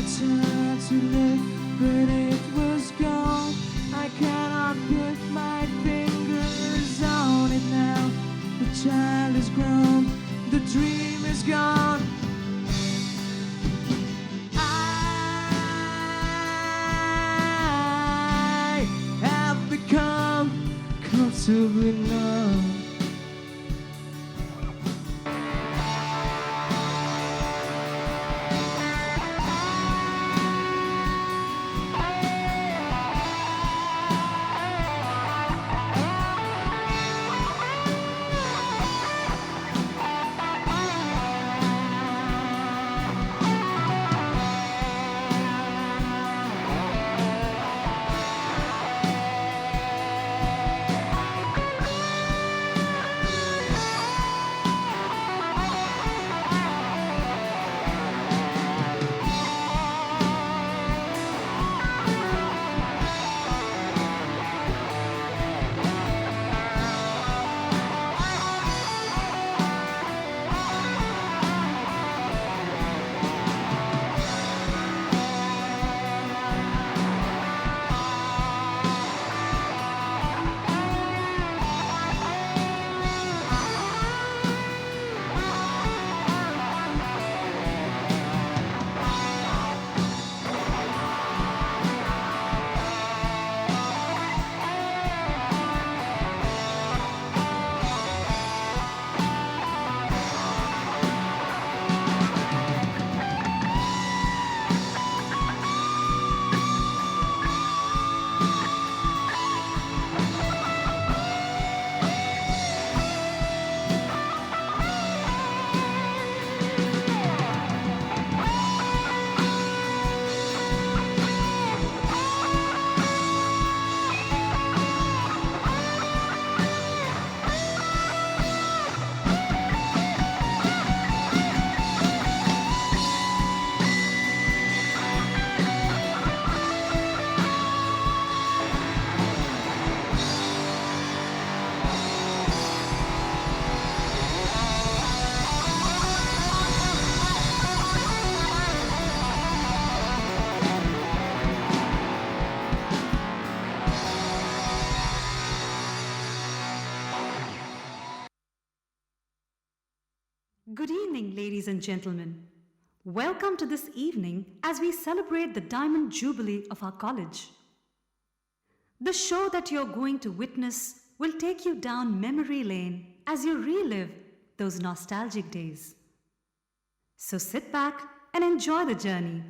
tried to live, but it was gone. I cannot put my fingers on it now. The child is grown, the dream is gone. I have become comfortably numb. Good evening, ladies and gentlemen. Welcome to this evening as we celebrate the Diamond Jubilee of our college. The show that you're going to witness will take you down memory lane as you relive those nostalgic days. So sit back and enjoy the journey.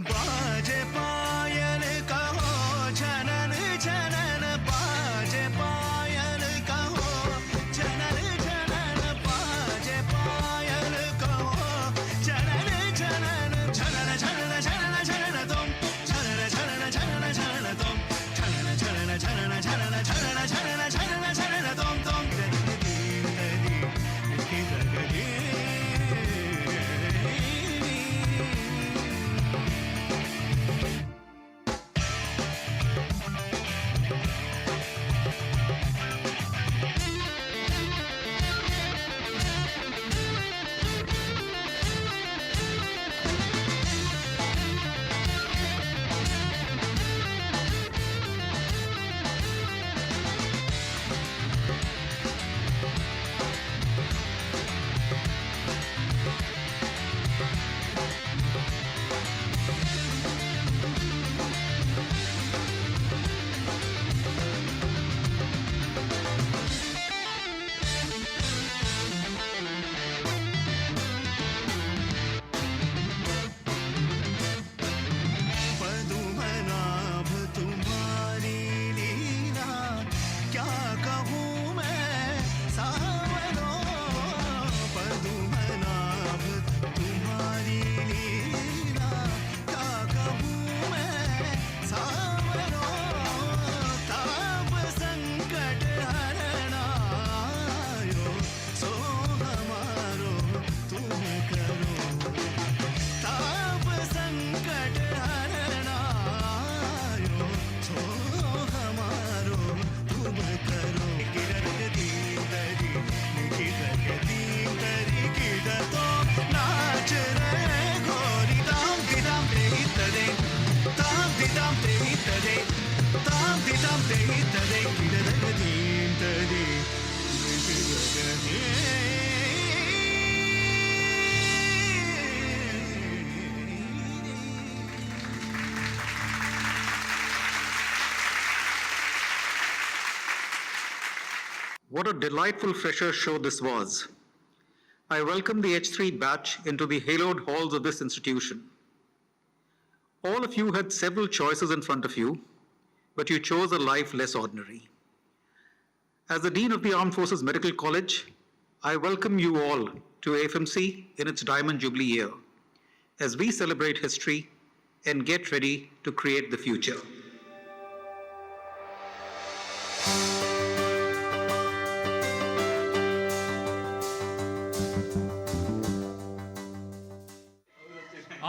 बाजे पायल What a delightful fresher show this was. I welcome the H3 batch into the haloed halls of this institution. All of you had several choices in front of you, but you chose a life less ordinary. As the Dean of the Armed Forces Medical College, I welcome you all to AFMC in its Diamond Jubilee year, as we celebrate history and get ready to create the future.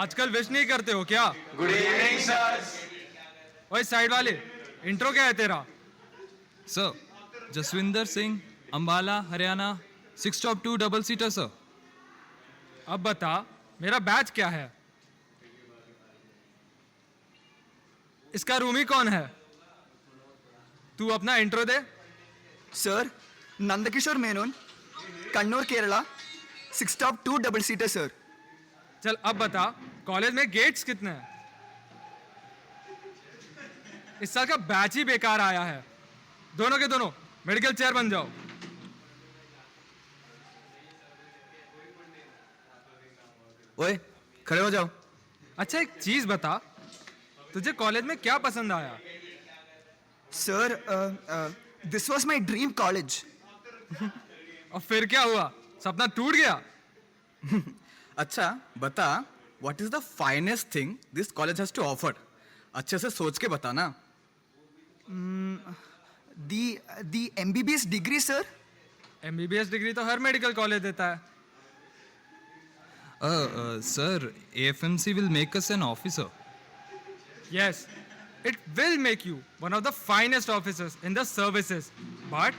आजकल wish नहीं करते हो क्या? Good evening sir. ओए side वाले, intro क्या है तेरा? Sir, Jaswinder Singh, Ambala, Haryana, 6 top 2 double seater sir. अब बता, मेरा बैच क्या है? इसका रूमी कौन है? तू अपना इंट्रो दे। Sir, Nandkishore Menon, Kannur Kerala, 6 top 2 double seater sir. चल अब बता, कॉलेज में गेट्स कितने हैं? इस साल का बैच ही बेकार आया है। दोनों के दोनों मेडिकल चेयर बन जाओ। ओए, खड़े हो जाओ। अच्छा एक चीज बता, तुझे कॉलेज में क्या पसंद आया? Sir, this was my dream college. और फिर क्या हुआ? सपना टूट गया? अच्छा बता, what is the finest thing this college has to offer? अच्छे से सोच के बता ना। The MBBS degree sir. MBBS degree तो हर मेडिकल कॉलेज देता है। Sir, AFMC will make us an officer. Yes, it will make you one of the finest officers in the services. But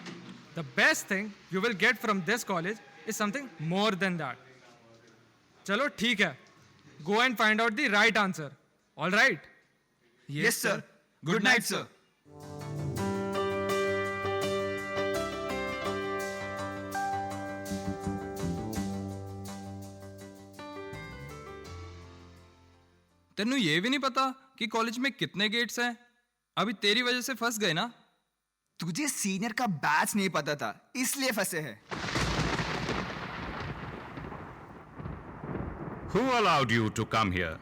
the best thing you will get from this college is something more than that. चलो ठीक है. Go and find out the right answer. All right? Yes, sir. Good night, sir. तेनू ये भी नहीं पता कि college में कितने गेट्स हैं? अभी तेरी वजह से फंस गए ना? तुझे सीनियर का बैच नहीं पता था, इसलिए फंसे हैं। Who allowed you to come here?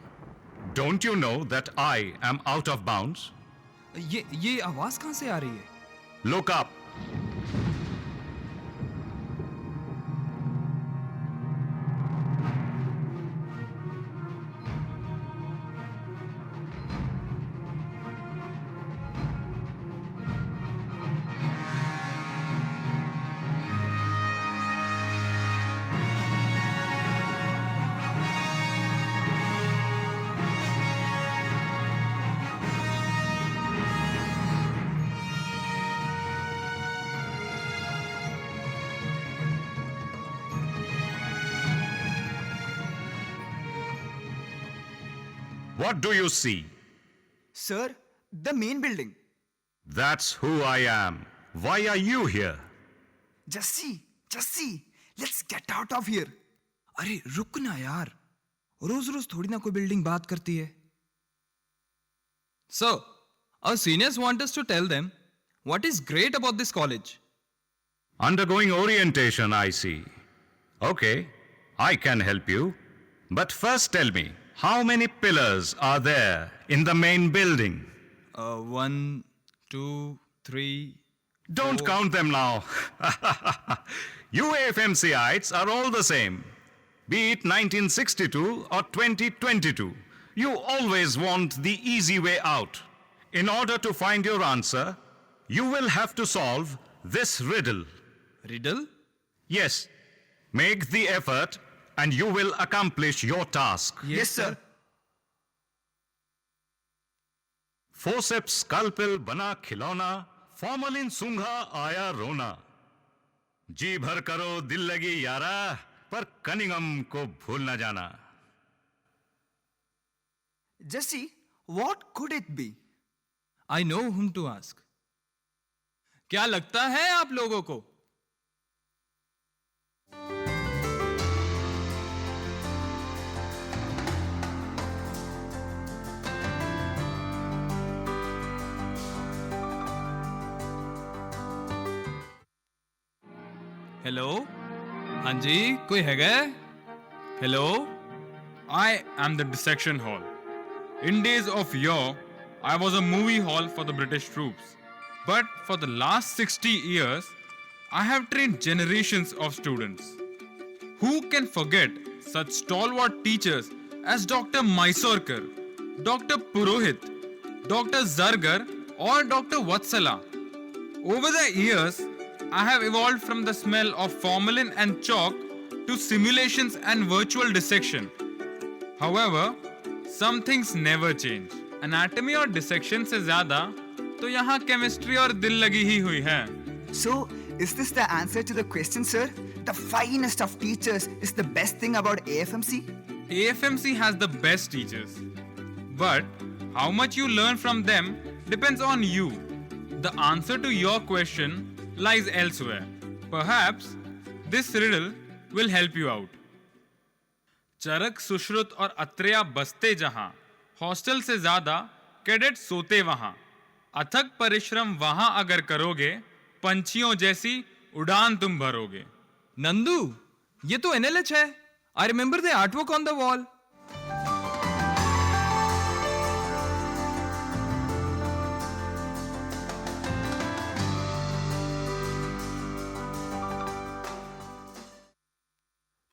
Don't you know that I am out of bounds? ये आवाज कहां से आ रही है? Look up. What do you see? Sir, the main building. That's who I am. Why are you here? Just see. Let's get out of here. अरे रुक ना यार, रोज रोज थोड़ी ना कोई बिल्डिंग बात करती है. So, our seniors want us to tell them what is great about this college. Undergoing orientation, I see. Okay, I can help you. But first tell me, how many pillars are there in the main building? 1, 2, 3. Don't 4. count them now. You AFMC.Is are all the same. Be it 1962 or 2022. You always want the easy way out. In order to find your answer, you will have to solve this riddle. Riddle? Yes. Make the effort and you will accomplish your task. Yes, sir. Forceps scalpel bana खिलौना, formalin सूंघा आया रोना. जी भर करो दिल लगी यारा, पर Cunningham को भूल न जाना. Jesse, what could it be? I know whom to ask. क्या लगता है आप लोगों को? हेलो, हाँ जी, कोई है क्या? Hello, I am the dissection hall. In days of yore, I was a movie hall for the British troops. But for the last 60 years, I have trained generations of students. Who can forget such stalwart teachers as Dr. Mysorkar, Dr. Purohit, Dr. Zargar, or Dr. Vatsala? Over the years, I have evolved from the smell of formalin and chalk to simulations and virtual dissection. However, some things never change. Anatomy और dissection से ज़्यादा तो यहाँ chemistry और दिल लगी ही हुई है. So, is this the answer to the question, sir? The finest of teachers is the best thing about AFMC? AFMC has the best teachers. But how much you learn from them depends on you. The answer to your question lies elsewhere. Perhaps this riddle will help you out. चरक सुश्रुत और अत्रेया बसते जहां, hostel से ज्यादा cadet सोते वहां. अथक परिश्रम वहां अगर करोगे, पंछियों जैसी उड़ान तुम भरोगे. नंदू, ये तो NLH है. I remember the artwork on the wall.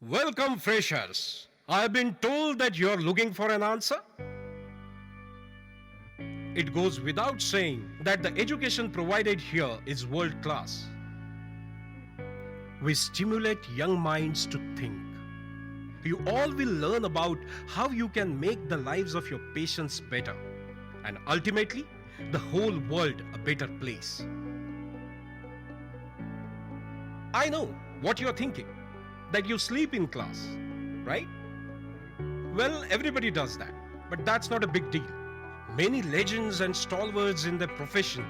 Welcome, freshers. I have been told that you are looking for an answer. It goes without saying that the education provided here is world class. We stimulate young minds to think. You all will learn about how you can make the lives of your patients better and ultimately the whole world a better place. I know what you are thinking. That you sleep in class, right? Well, everybody does that, but that's not a big deal. Many legends and stalwarts in their profession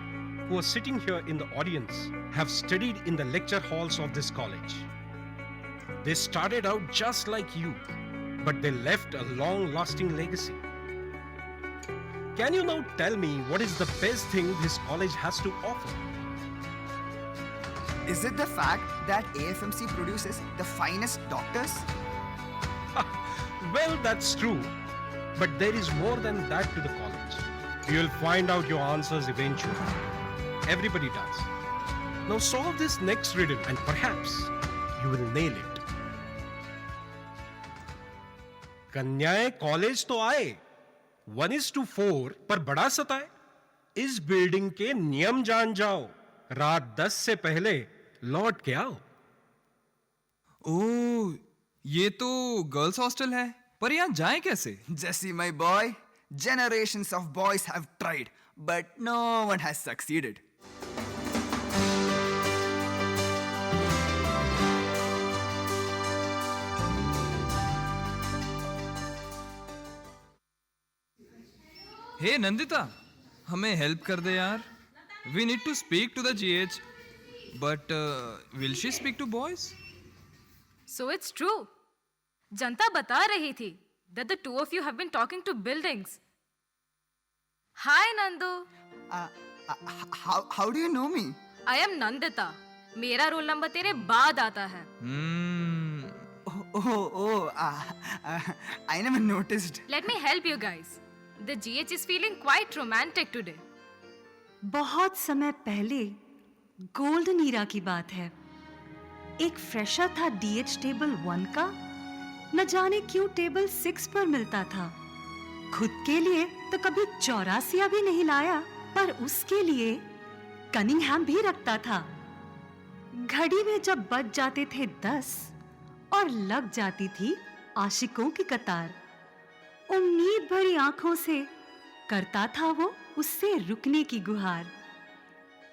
who are sitting here in the audience have studied in the lecture halls of this college. They started out just like you, but they left a long-lasting legacy. Can you now tell me what is the best thing this college has to offer? Is it the fact that AFMC produces the finest doctors? Well, that's true. But there is more than that to the college. You'll find out your answers eventually. Everybody does. Now solve this next riddle and perhaps you will nail it. कन्याएं college तो आए 1:4 पर बड़ा सताए. इस building के नियम जान जाओ. रात 10 से पहले लौट के आओ. ओह, ये तो गर्ल्स हॉस्टल है, पर यहाँ जाएं कैसे? Jesse, my boy, generations of boys have tried, but no one has succeeded. हे नंदिता, हमें हेल्प कर दे यार. We need to speak to the GH, but will she speak to boys? So it's true. जनता बता रही थी that the two of you have been talking to buildings. Hi Nandu. How do you know me? I am Nandita. मेरा roll number तेरे बाद आता है. I never noticed. Let me help you guys. The GH is feeling quite romantic today. बहुत समय पहले golden era की बात है. एक फ्रेशर था DH टेबल 1 का, न जाने क्यों टेबल 6 पर मिलता था. खुद के लिए तो कभी 84 भी नहीं लाया, पर उसके लिए कनिंघहैम भी रखता था. घड़ी में जब बज जाते थे 10 और लग जाती थी आशिकों की कतार, उम्मीद भरी आंखों से करता था वो उससे रुकने की गुहार.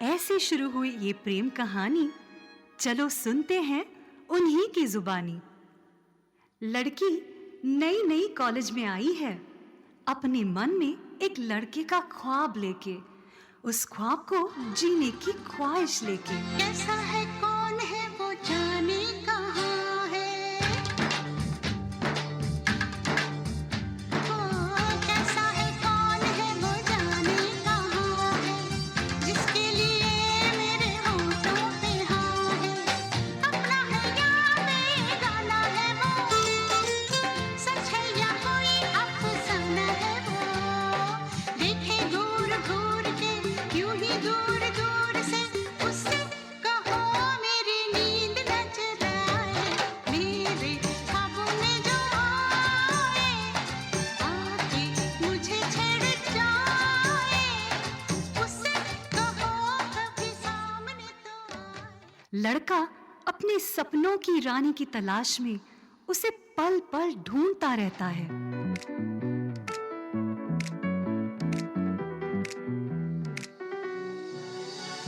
ऐसे शुरू हुई ये प्रेम कहानी, चलो सुनते हैं उन्हीं की जुबानी. लड़की नई नई कॉलेज में आई है, अपने मन में एक लड़के का ख्वाब लेके. उस ख्वाब को जीने की ख्वाहिश लेके। कैसा है, कौन है वो, जाने कहाँ है। ओ, कैसा है, कौन है वो, जाने कहाँ है। जिसके लिए मेरे होठों पे हाँ है। अपना है या बेगाना है वो, सच है या कोई अफसाना है वो। देखे घूर घूर के यूं ही दूर दूर से, उससे कहो मेरी नींद न चुराए। मेरे ख्वाबों में जो आए, आके मुझे छेड़ जाए। उससे कहो कभी सामने तो आए। लड़का अपने सपनों की रानी की तलाश में उसे पल पल ढूंढता रहता है।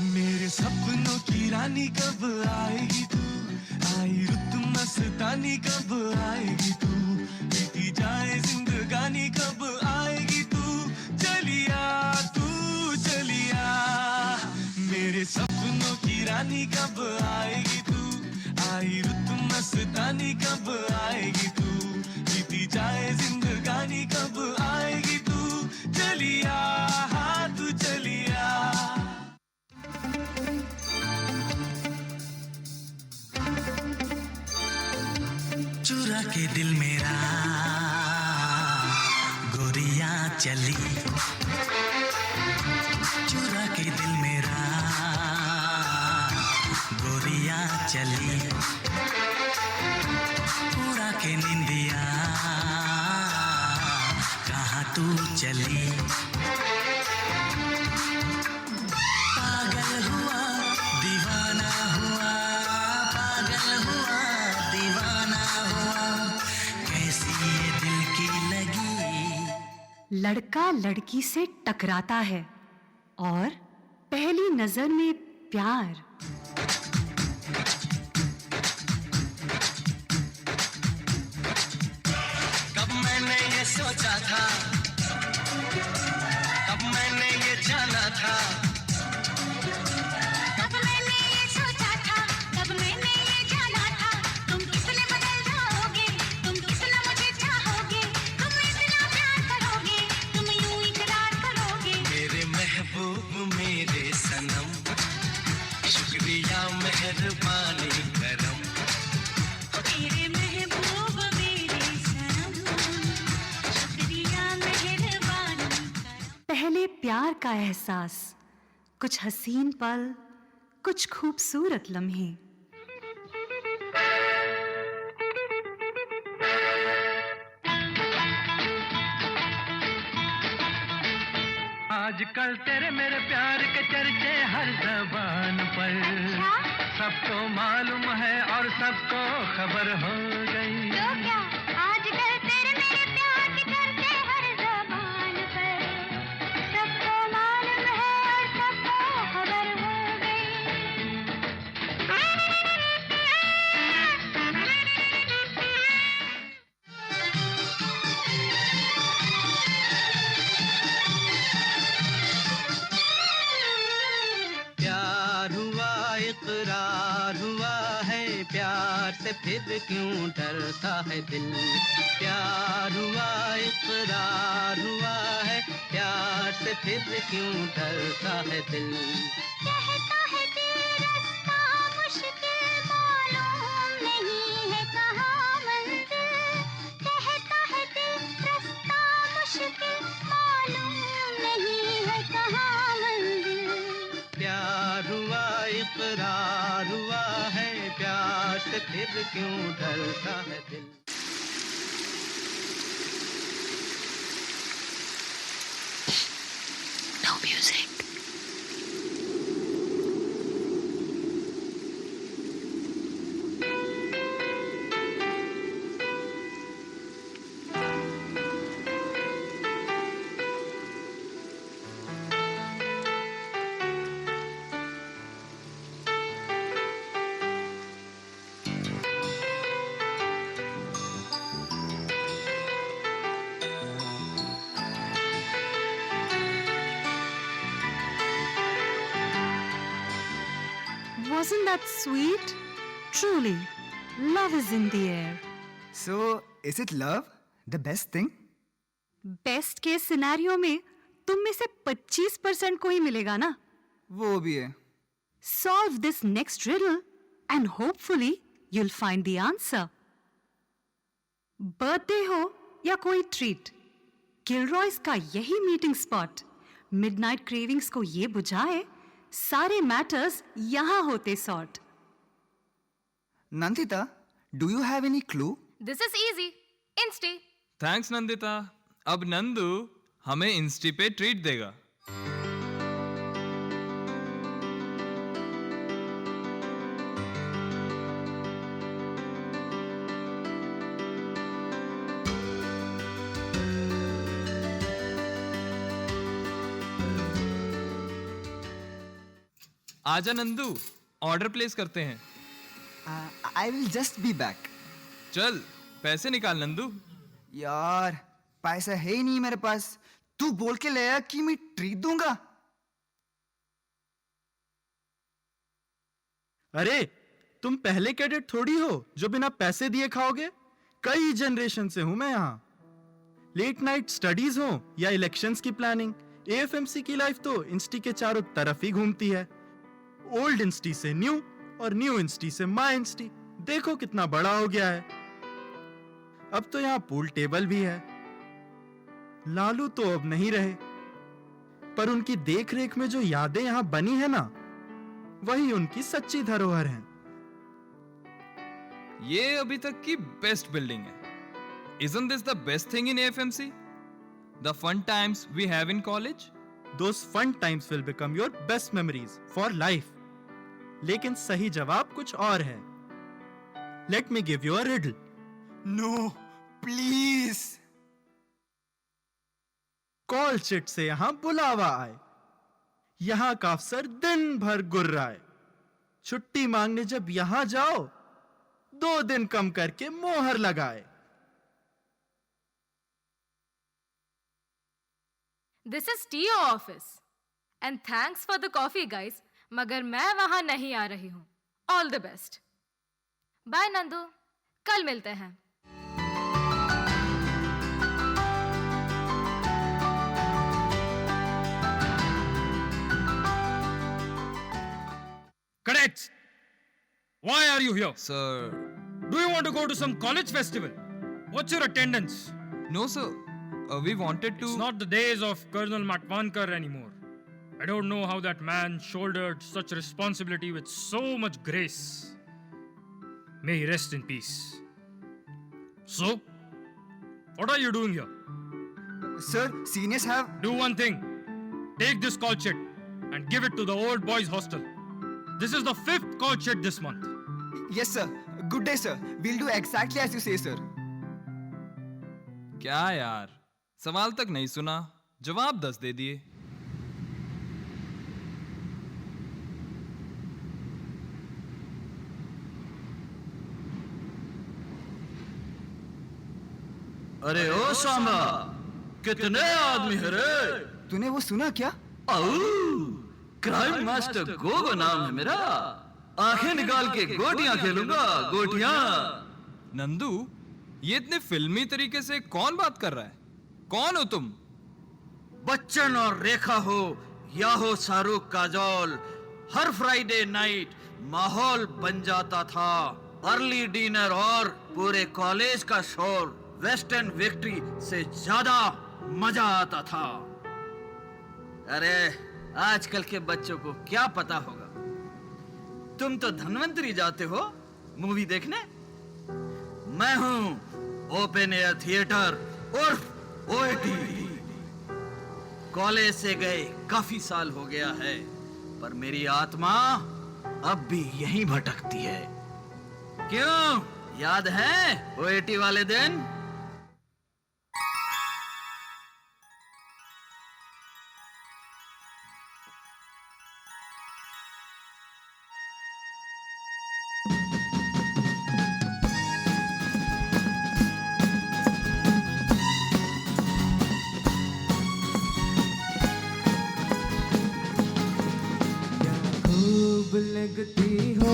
मेरे सपनों की रानी कब आएगी तू, आई रुत मस्तानी कब आएगी तू, बीती जाए जिंदगानी कब आएगी तू, चलिया तू चलिया। मेरे सपनों की रानी कब आएगी तू, आई रुत मस्तानी कब आएगी तू, बीती जाए जिंदगानी कब आएगी तू, चलिया हाँ तू चलिया। चुरा के दिल मेरा गोरियां चली, चुरा के दिल मेरा गोरियां चली, उड़ा के निंदिया कहाँ तू चली। पागल हुआ दीवाना हुआ, पागल हुआ दीवाना हुआ, कैसी ये दिल की लगी। लड़का लड़की से टकराता है और पहली नजर में प्यार। कब मैंने ये सोचा था, कब मैंने ये जाना था, कब मैंने ये सोचा था, कब मैंने ये जाना था। तुम किसने बदल जाओगे, तुम किसने मुझे चाहोगे, तुम इतना प्यार करोगे, तुम यूं इकरार करोगे। मेरे महबूब मेरे सनम, शुक्रिया मेहरबानी करम। मेरे महबूब मेरे सनम, शुक्रिया मेहरबानी करम। पहले प्यार का एहसास, कुछ हसीन पल, कुछ खूबसूरत लम्हे। आजकल तेरे मेरे प्यार के चर्चे हर जबान पर, सबको मालूम है और सबको खबर हो गई। तो क्या आजकल तेरे मेरे प्यार के चर्चे हर जबान पर, सबको मालूम है और सबको खबर हो गई। प्यार हुआ इकरार हुआ है, प्यार से फिर क्यों डरता है दिल। प्यार हुआ इकरार हुआ है, प्यार से फिर क्यों डरता है दिल। कहता है दिल रास्ता मुश्किल, मालूम नहीं है कहाँ मंजिल। कहता है दिल रास्ता मुश्किल, मालूम नहीं है कहाँ मंजिल। प्यार हुआ इकरार हुआ है, प्यार से फिर क्यों डरता है दिल। No music. Wasn't that sweet? Truly, love is in the air. So, is it love the best thing? Best case scenario में तुम में से 25% को ही मिलेगा ना. वो भी है. Solve this next riddle and hopefully you'll find the answer. Birthday हो या कोई ट्रीट, किलरॉयज का यही मीटिंग स्पॉट मिडनाइट क्रेविंग्स को ये बुझाए, सारे मैटर्स यहां होते sort. Nandita, do you have any clue? This is easy. Insta. Thanks Nandita. अब नंदू हमें इंस्टी पे ट्रीट देगा. आजा नंदू, ऑर्डर प्लेस करते हैं. I will just be back. चल पैसे निकाल नंदू. यार पैसा है ही नहीं मेरे पास. तू बोल के ले आया कि मैं ट्रीट दूंगा. अरे तुम पहले कैडेट थोड़ी हो जो बिना पैसे दिए खाओगे. कई जनरेशन से हूं मैं यहाँ. लेट नाइट स्टडीज हो या इलेक्शंस की प्लानिंग, एएफएमसी की लाइफ तो इंस्टी के चारों तरफ ही घूमती है. ओल्ड इंस्टी से न्यू और न्यू इंस्टी से माय इंस्टी. देखो कितना बड़ा हो गया है. अब तो यहाँ पूल टेबल भी है. लालू तो अब नहीं रहे, पर उनकी देखरेख में जो यादें यहाँ बनी है ना, वही उनकी सच्ची धरोहर हैं. ये अभी तक की बेस्ट बिल्डिंग है. Isn't this the best thing in AFMC? The fun times we have in college? Those fun times will become your best memories for life. लेकिन सही जवाब कुछ और है. Let me give you a riddle. No, please. Call chit से यहां बुलावा आए, यहां का अफसर दिन भर गुर्राए. छुट्टी मांगने जब यहां जाओ, 2 दिन कम करके मोहर लगाए. This is TO office. And thanks for the coffee, guys. मगर मैं वहां नहीं आ रही हूं. All the best. Bye Nandu. कल मिलते हैं. Cadets, why are you here? Sir. Do you want to go to some college festival? What's your attendance? No sir. We wanted to. It's not the days of Colonel Matvankar anymore. I don't know how that man shouldered such responsibility with so much grace. May he rest in peace. So, what are you doing here? Sir, seniors have. Do one thing. Take this call sheet and give it to the old boys hostel. This is the 5th call sheet this month. Yes sir. Good day sir. We'll do exactly as you say sir. क्या यार, सवाल तक नहीं सुना, जवाब 10 दे दिए. अरे ओ सांबा, कितने आदमी है रे? तूने वो सुना क्या? क्राइम मास्टर गोगो नाम है मेरा. आंखें निकाल के गोटियां खेलूंगा, गोटियां. नंदू, ये इतने फिल्मी तरीके से कौन बात कर रहा है? कौन हो तुम? बच्चन और रेखा हो या हो शाहरुख काजोल, हर फ्राइडे नाइट माहौल बन जाता था. अर्ली डिनर और पूरे कॉलेज का शोर. वेस्टर्न विक्ट्री से ज्यादा मजा आता था. अरे आजकल के बच्चों को क्या पता होगा. तुम तो धनवंतरी जाते हो मूवी देखने. मैं हूं ओपन एयर थिएटर उर्फ ओएटी. कॉलेज से गए काफी साल हो गया है, पर मेरी आत्मा अब भी यहीं भटकती है. क्यों, याद है ओएटी वाले दिन? लगती हो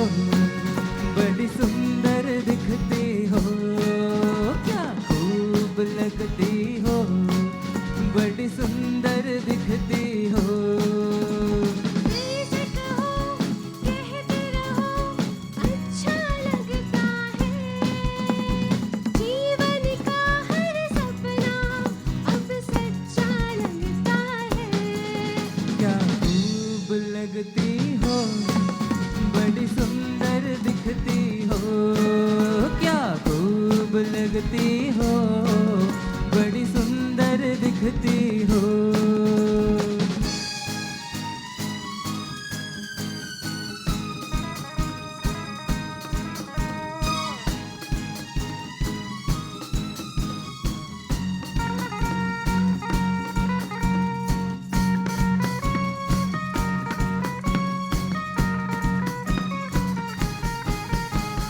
लगती हो, बड़ी सुंदर दिखती हो, क्या खूब लगती हो, बड़ी सुंदर दिखती हो।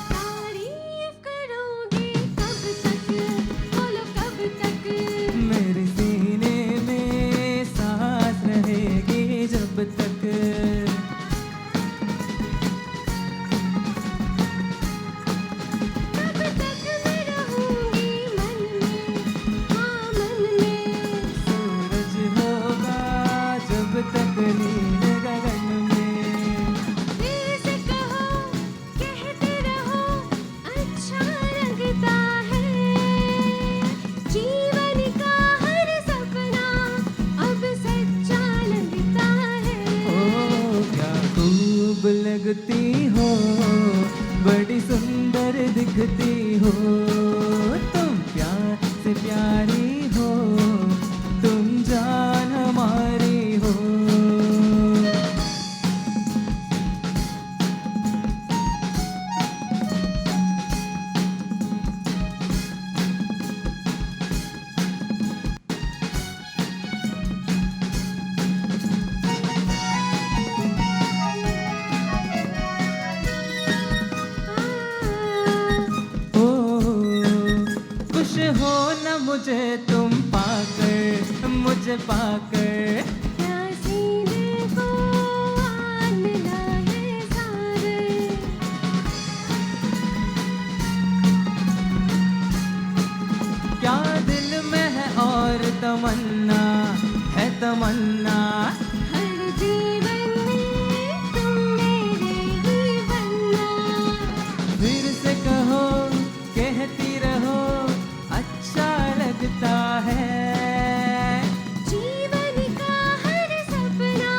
तारीफ करोगे कब तक, बोलो कब तक। मेरे सीने में सांस रहेगी जब तक। कब तक मैं रहूंगी मन में, हाँ मन में। सूरज होगा जब तक नील गगन में। फिर से कहो, कहते रहो, अच्छा लगता है। जीवन का हर सपना अब सच्चा लगता है। ओ क्या खूब लगती हो, बड़ी सुंदर दिखती हो, तुम प्यार से प्यारी हो, तुम जान हमारी हो। ओ खुश हो न मुझे तुम पाकर, मुझे पाकर। क्या सीने को आन मिला है सागर। क्या दिल में है और तमन्ना, है तमन्ना। हर जीवन में तुम मेरे ही बनना। फिर से कहो, कहती रहो, अच्छा लगता है। जीवन का हर सपना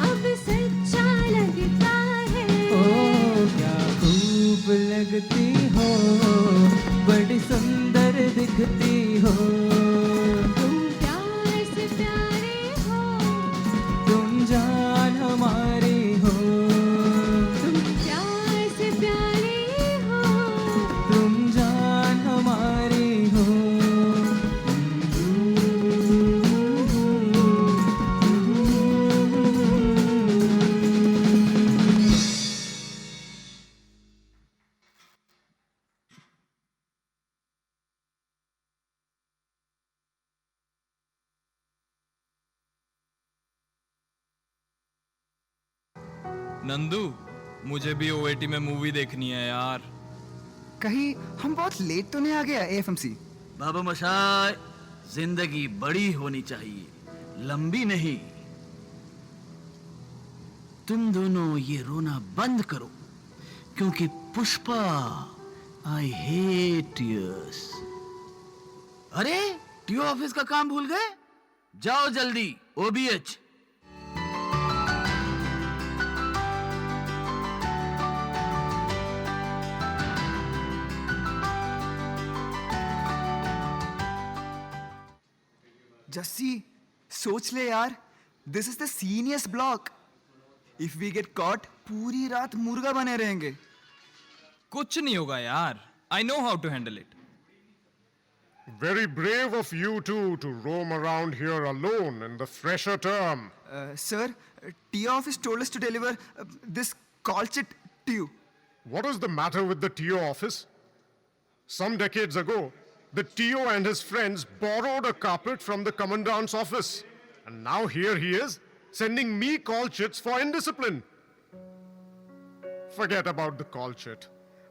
अब सच्चा लगता है। ओ क्या खूब लगती हो, बड़ी सुंदर दिखती हो, तुम प्यार से प्यारे हो, तुम जान हमारी हो, तुम प्यार से प्यारे हो। तुम जान हमारी हो। नंदू, मुझे भी ओएटी में मूवी देखनी है यार। कहीं हम बहुत लेट तो नहीं आ गया AFMC? बाबा मशाय, जिंदगी बड़ी होनी चाहिए, लंबी नहीं। तुम दोनों ये रोना बंद करो, क्योंकि पुष्पा, आई हेट टीयर्स। अरे टीओ ऑफिस का काम भूल गए? जाओ जल्दी OBH। जस्सी, सोच ले यार, this is the seniors block. If we get caught, पूरी रात मुर्गा बने रहेंगे। कुछ नहीं होगा यार, I know how to handle it. Very brave of you two to roam around here alone in the fresher term. Sir, TO office told us to deliver this call sheet to you. What is the matter with the TO office? Some decades ago, the TO and his friends borrowed a carpet from the commandant's office. And now here he is, sending me call sheets for indiscipline. Forget about the call sheet.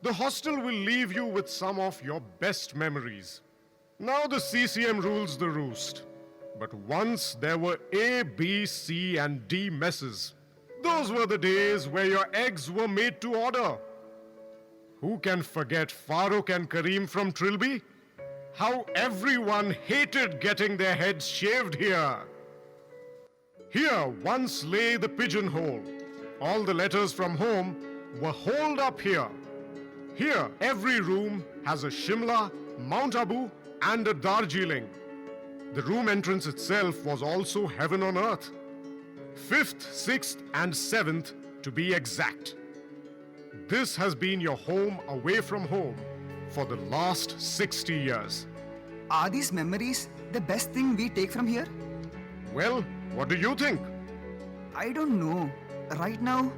The hostel will leave you with some of your best memories. Now the CCM rules the roost. But once there were A, B, C, and D messes. Those were the days where your eggs were made to order. Who can forget Farooq and Kareem from Trilby? How everyone hated getting their heads shaved here. Here once lay the pigeonhole, All the letters from home were holed up here. Here, every room has a Shimla, Mount Abu, and a Darjeeling. The room entrance itself was also heaven on earth. 5th, 6th, and 7th to be exact. This has been your home away from home for the last 60 years. Are these memories the best thing we take from here? Well, what do you think? I don't know. Right now,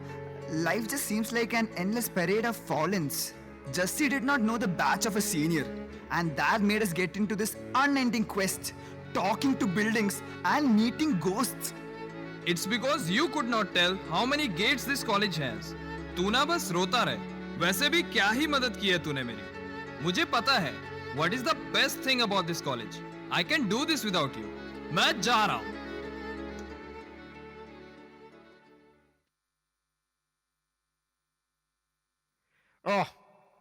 life just seems like an endless parade of fallens. Justy did not know the batch of a senior, and that made us get into this unending quest, talking to buildings and meeting ghosts. It's because you could not tell how many gates this college has. तू ना बस रोता रहे. वैसे भी क्या ही मदद की है तूने मेरी. मुझे पता है. What is the best thing about this college? I can do this without you. मैं जा रहा हूँ. Oh,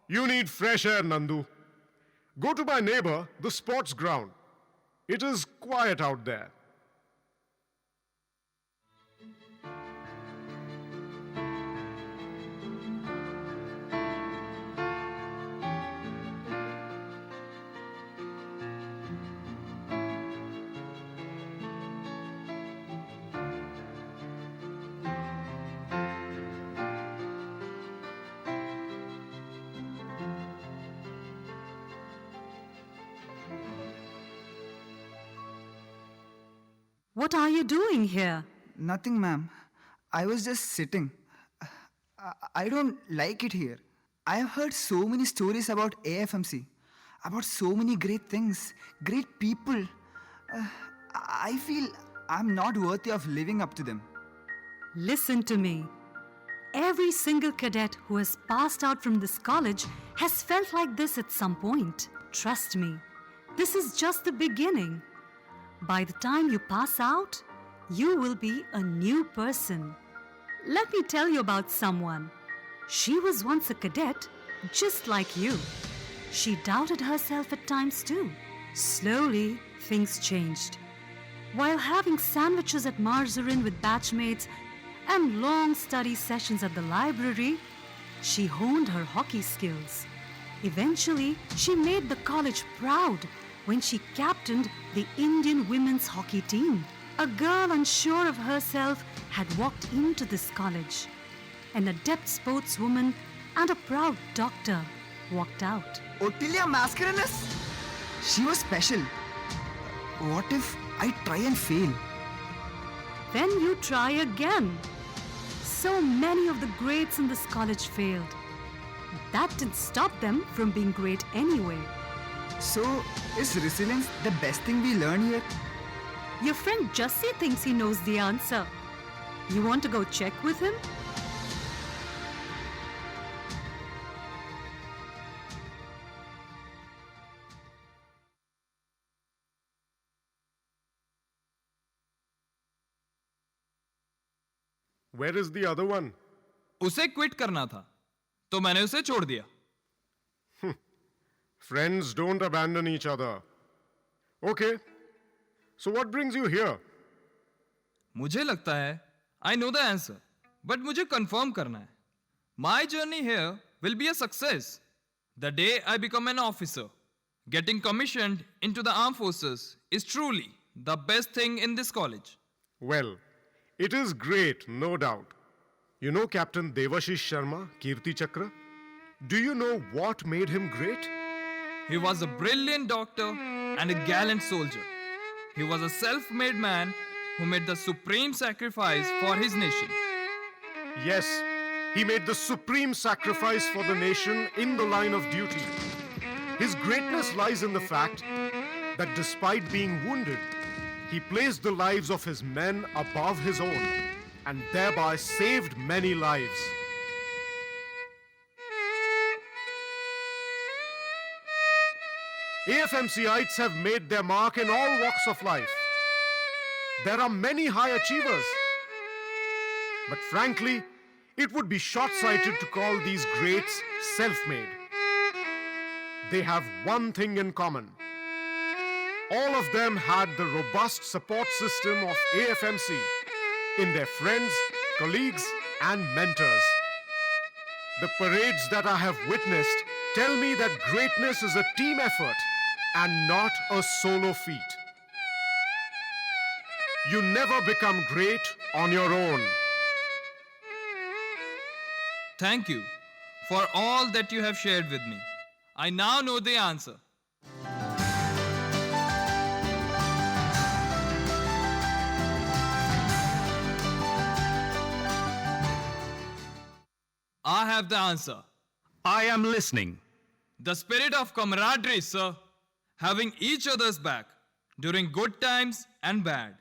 you need fresh air, Nandu. Go to my neighbor, the sports ground. It is quiet out there. What are you doing here? Nothing, ma'am. I was just sitting. I don't like it here. I have heard so many stories about AFMC, about so many great things, great people. I feel I'm not worthy of living up to them. Listen to me. Every single cadet who has passed out from this college has felt like this at some point. Trust me, this is just the beginning. By the time you pass out, you will be a new person. Let me tell you about someone. She was once a cadet, just like you. She doubted herself at times too. Slowly, things changed. While having sandwiches at Marzarin with batchmates and long study sessions at the library, she honed her hockey skills. Eventually, she made the college proud when she captained the Indian women's hockey team. A girl unsure of herself had walked into this college. An adept sportswoman and a proud doctor walked out. Ottilia Mascarenhas? She was special. What if I try and fail? Then you try again. So many of the greats in this college failed. That didn't stop them from being great anyway. So, is resilience the best thing we learn here? Your friend Jussie thinks he knows the answer. You want to go check with him? Where is the other one? उसे quit करना था, तो मैंने उसे छोड़ दिया. Friends don't abandon each other. Okay. So what brings you here? मुझे लगता है I know the answer, but मुझे confirm करना है. My journey here will be a success. The day I become an officer, getting commissioned into the armed forces is truly the best thing in this college. Well, it is great, no doubt. You know Captain Devashish Sharma, Kirti Chakra? Do you know what made him great? He was a brilliant doctor and a gallant soldier. He was a self-made man who made the supreme sacrifice for his nation. Yes, he made the supreme sacrifice for the nation in the line of duty. His greatness lies in the fact that despite being wounded, he placed the lives of his men above his own and thereby saved many lives. AFMC.Ites have made their mark in all walks of life. There are many high achievers. But frankly, it would be short-sighted to call these greats self-made. They have one thing in common. All of them had the robust support system of AFMC in their friends, colleagues, and mentors. The parades that I have witnessed tell me that greatness is a team effort and not a solo feat. You never become great on your own. Thank you for all that you have shared with me. I now know the answer. I have the answer. I am listening. The spirit of camaraderie, sir. Having each other's back during good times and bad,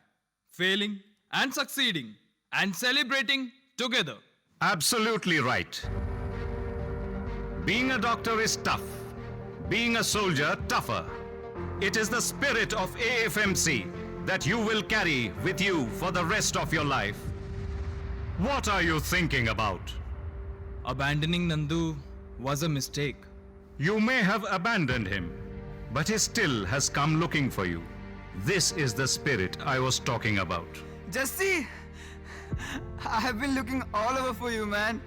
failing and succeeding, and celebrating together. Absolutely right. Being a doctor is tough. Being a soldier, tougher. It is the spirit of AFMC that you will carry with you for the rest of your life. What are you thinking about? Abandoning Nandu was a mistake. You may have abandoned him, but he still has come looking for you. This is the spirit I was talking about. Jesse, I have been looking all over for you, man.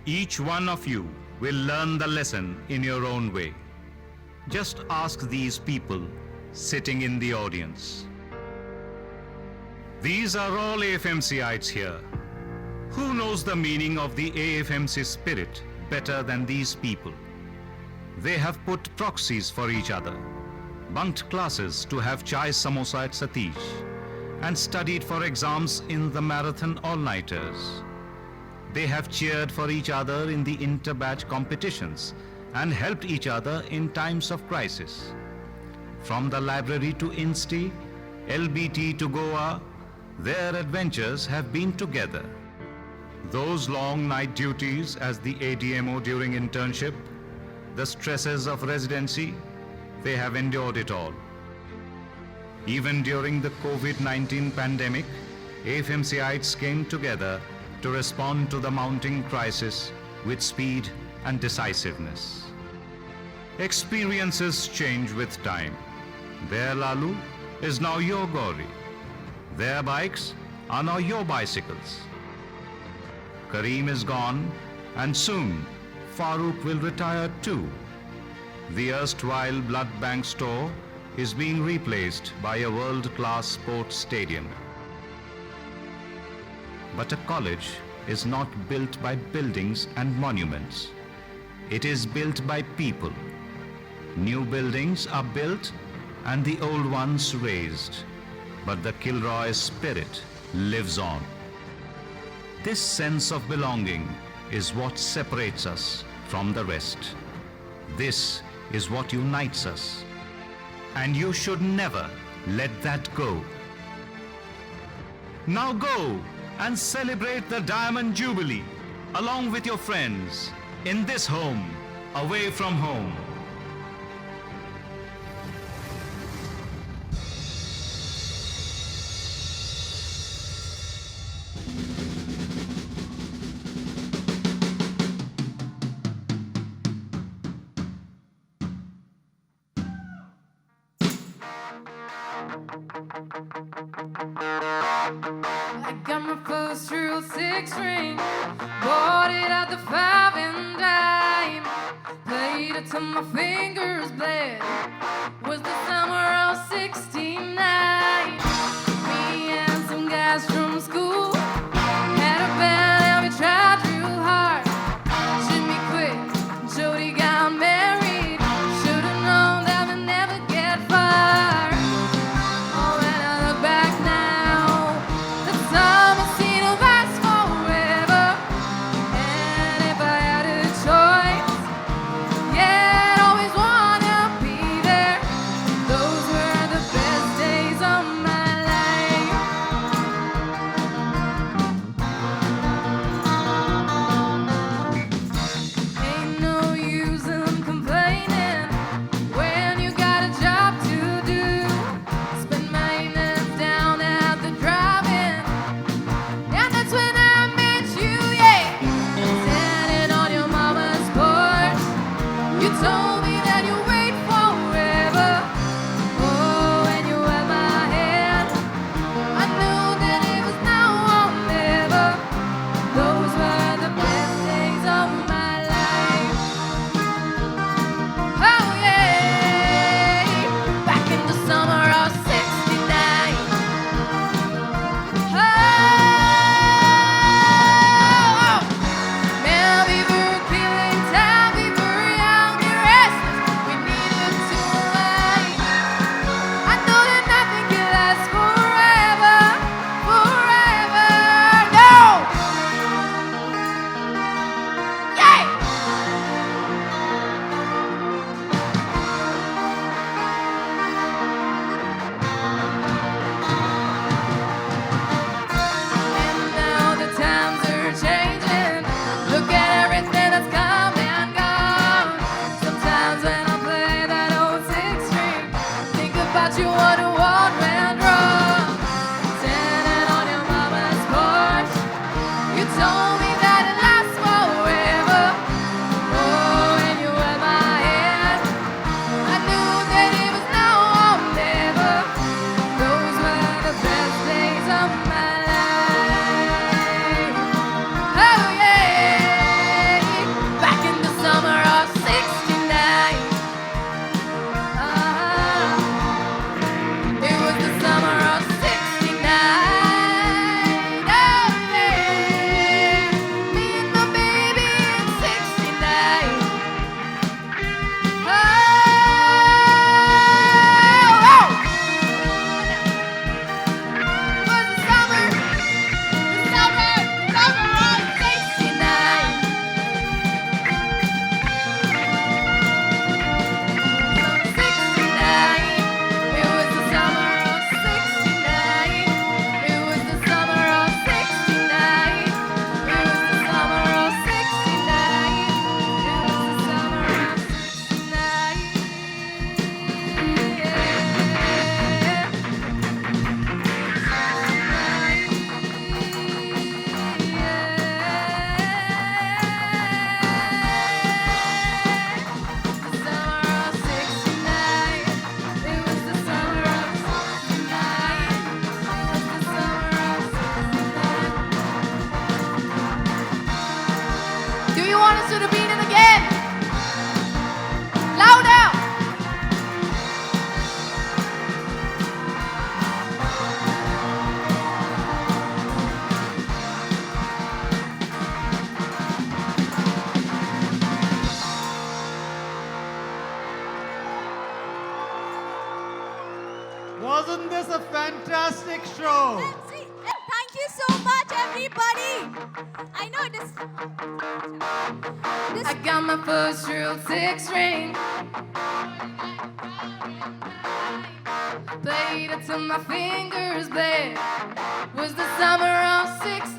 Each one of you will learn the lesson in your own way. Just ask these people sitting in the audience. These are all AFMCites here. Who knows the meaning of the AFMC spirit better than these people? They have put proxies for each other, bunked classes to have chai samosa at Satish, and studied for exams in the marathon all-nighters. They have cheered for each other in the inter-batch competitions and helped each other in times of crisis. From the library to Insti, LBT to Goa, their adventures have been together. Those long night duties as the ADMO during internship, the stresses of residency, they have endured it all. Even during the COVID-19 pandemic, AFMCites came together to respond to the mounting crisis with speed and decisiveness. Experiences change with time. Their Lalu is now your Gauri. Their bikes are now your bicycles. Kareem is gone, and soon Farooq will retire too. The erstwhile blood bank store is being replaced by a world-class sports stadium. But a college is not built by buildings and monuments. It is built by people. New buildings are built and the old ones raised. But the Kilroy spirit lives on. This sense of belonging is what separates us from the rest. This is what unites us. And you should never let that go. Now go and celebrate the Diamond Jubilee along with your friends in this home, away from home. I got my first real 6-string, bought it at the 5 and dime, played it till my fingers bled. Was the summer of '69. Me and some guys from school had a band and we tried real hard. Jimmy quit, Jody got married. Should've known that we'd never get far. Oh, when I look back now, the summer seemed to last forever. And if I had a choice, yeah, I'd always wanna be there. fantastic show. Thank you so much, everybody. I know this. I got my first real six string. Played it till my fingers bled. Was the summer of '60.